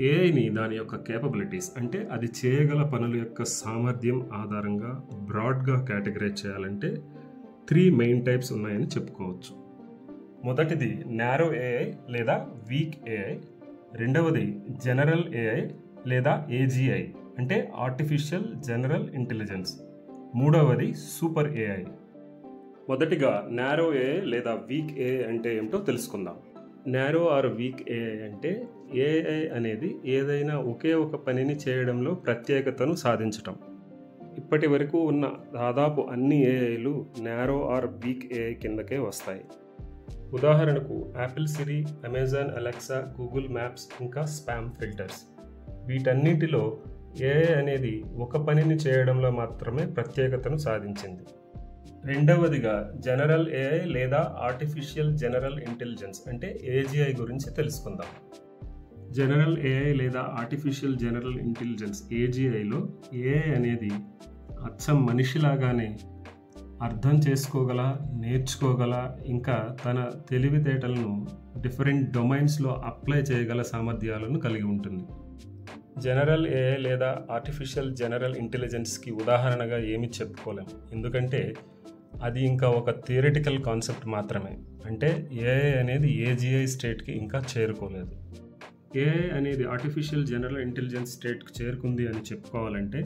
ఏఐని దాని యొక్క కేపబిలిటీస్ అంటే అది చేయగల పనుల యొక్క సామర్థ్యం ఆధారంగా బ్రాడ్గా కేటగరైజ్ చేయాలంటే 3 మెయిన్ టైప్స్ ఉన్నాయని చెప్పుకోవచ్చు. మొదటిది నారో ఏఐ లేదా వీక్ ఏఐ, రెండవది జనరల్ ఏఐ లేదా ఏజీఐ అంటే ఆర్టిఫిషియల్ జనరల్ ఇంటెలిజెన్స్, మూడవది సూపర్ ఏఐ. మొదటిగా నారో ఏఐ లేదా వీక్ ఏఐ అంటే ఏమిటో తెలుసుకుందాం. నారో ఆర్ వీక్ ఏఐ అంటే ఏఐ అనేది ఏదైనా ఒకే ఒక పనిని చేయడంలో ప్రత్యేకతను సాధించటం. ఇప్పటి వరకు ఉన్న దాదాపు అన్ని ఏఐలు నారో ఆర్ వీక్ ఏఐ కిందకే వస్తాయి. ఉదాహరణకు యాపిల్ సిరి, అమెజాన్ అలెక్సా, గూగుల్ మ్యాప్స్, ఇంకా స్పామ్ ఫిల్టర్స్. వీటన్నిటిలో ఏఐ అనేది ఒక పనిని చేయడంలో మాత్రమే ప్రత్యేకతను సాధించింది. రెండవదిగా జనరల్ ఏఐ లేదా ఆర్టిఫిషియల్ జనరల్ ఇంటెలిజెన్స్ అంటే ఏజీఐ గురించి తెలుసుకుందాం. జనరల్ ఏఐ లేదా ఆర్టిఫిషియల్ జనరల్ ఇంటెలిజెన్స్ ఏజీఐలో ఏఐ అనేది అచ్చం మనిషిలాగానే అర్థం చేసుకోగల, నేర్చుకోగల, ఇంకా తన తెలివితేటలను డిఫరెంట్ డొమైన్స్లో అప్లై చేయగల సామర్థ్యాలను కలిగి ఉంటుంది. జనరల్ ఏఐ లేదా ఆర్టిఫిషియల్ జనరల్ ఇంటెలిజెన్స్కి ఉదాహరణగా ఏమి చెప్పుకోలేం, ఎందుకంటే అది ఇంకా ఒక థియరిటికల్ కాన్సెప్ట్ మాత్రమే. అంటే ఏఐ అనేది ఏజీఐ స్టేట్కి ఇంకా చేరుకోలేదు. ఏఐ అనేది ఆర్టిఫిషియల్ జనరల్ ఇంటెలిజెన్స్ స్టేట్కి చేరుకుంది అని చెప్పుకోవాలంటే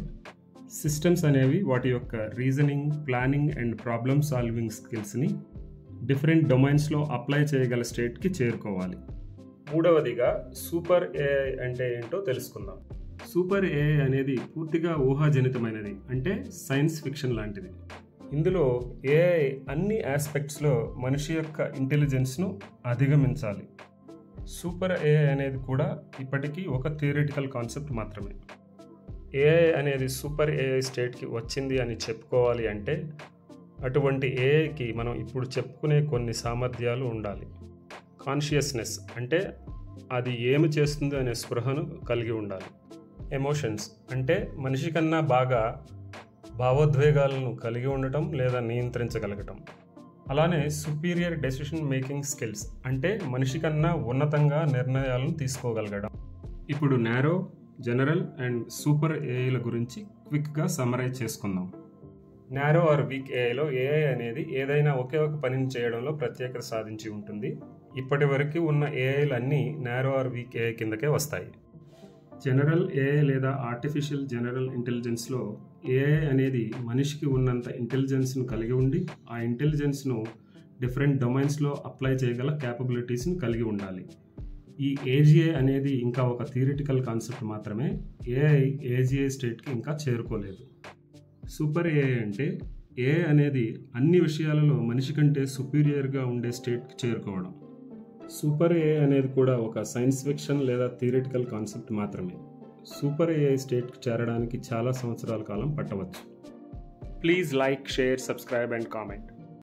సిస్టమ్స్ అనేవి వాటి యొక్క reasoning, planning and problem solving స్కిల్స్ని డిఫరెంట్ డొమైన్స్లో అప్లై చేయగల స్టేట్కి చేరుకోవాలి. మూడవదిగా సూపర్ ఏఐ అంటే ఏంటో తెలుసుకుందాం. సూపర్ ఏఐ అనేది పూర్తిగా ఊహాజనితమైనది, అంటే సైన్స్ ఫిక్షన్ లాంటిది. ఇందులో ఏఐ అన్ని ఆస్పెక్ట్స్లో మనిషి యొక్క ఇంటెలిజెన్స్ను అధిగమించాలి. సూపర్ ఏఐ అనేది కూడా ఇప్పటికీ ఒక థియరిటికల్ కాన్సెప్ట్ మాత్రమే. ఏఐ అనేది సూపర్ ఏఐ స్టేట్కి వచ్చింది అని చెప్పుకోవాలి అంటే అటువంటి ఏఐకి మనం ఇప్పుడు చెప్పుకునే కొన్ని సామర్థ్యాలు ఉండాలి. కాన్షియస్నెస్ అంటే అది ఏమి చేస్తుంది అనే స్పృహను కలిగి ఉండాలి. ఎమోషన్స్ అంటే మనిషి కన్నా బాగా భావోద్వేగాలను కలిగి ఉండటం లేదా నియంత్రించగలగటం. అలానే సుపీరియర్ డెసిషన్ మేకింగ్ స్కిల్స్ అంటే మనిషి కన్నా ఉన్నతంగా నిర్ణయాలను తీసుకోగలగడం. ఇప్పుడు నారో, జనరల్ అండ్ సూపర్ ఏఐల గురించి క్విక్గా సమ్మరైజ్ చేసుకుందాం. నారో ఆర్ వీక్ ఏఐలో ఏఐ అనేది ఏదైనా ఒకే ఒక పనిని చేయడంలో ప్రత్యేకత సాధించి ఉంటుంది. ఇప్పటి వరకు ఉన్న ఏఐలు అన్నీ నారో ఆర్ వీక్ ఏఐ కిందకే వస్తాయి. జనరల్ ఏఐ లేదా ఆర్టిఫిషియల్ జనరల్ ఇంటెలిజెన్స్లో ఏఐ అనేది మనిషికి ఉన్నంత ఇంటెలిజెన్స్ను కలిగి ఉండి ఆ ఇంటెలిజెన్స్ను డిఫరెంట్ డొమైన్స్లో అప్లై చేయగల క్యాపబిలిటీస్ని కలిగి ఉండాలి. ఈ ఏజీఐ అనేది ఇంకా ఒక థియరిటికల్ కాన్సెప్ట్ మాత్రమే. ఏఐ ఏజీఐ స్టేట్కి ఇంకా చేరుకోలేదు. సూపర్ ఏఐ అంటే ఏఐ అనేది అన్ని విషయాలలో మనిషి కంటే సుపీరియర్గా ఉండే స్టేట్కి చేరుకోవడం. సూపర్ ఏఐ అనేది కూడా ఒక సైన్స్ ఫిక్షన్ లేదా థియరిటికల్ కాన్సెప్ట్ మాత్రమే. సూపర్ ఏఐ స్టేట్కి చేరడానికి చాలా సంవత్సరాల కాలం పట్టవచ్చు. Please like, share, subscribe and comment.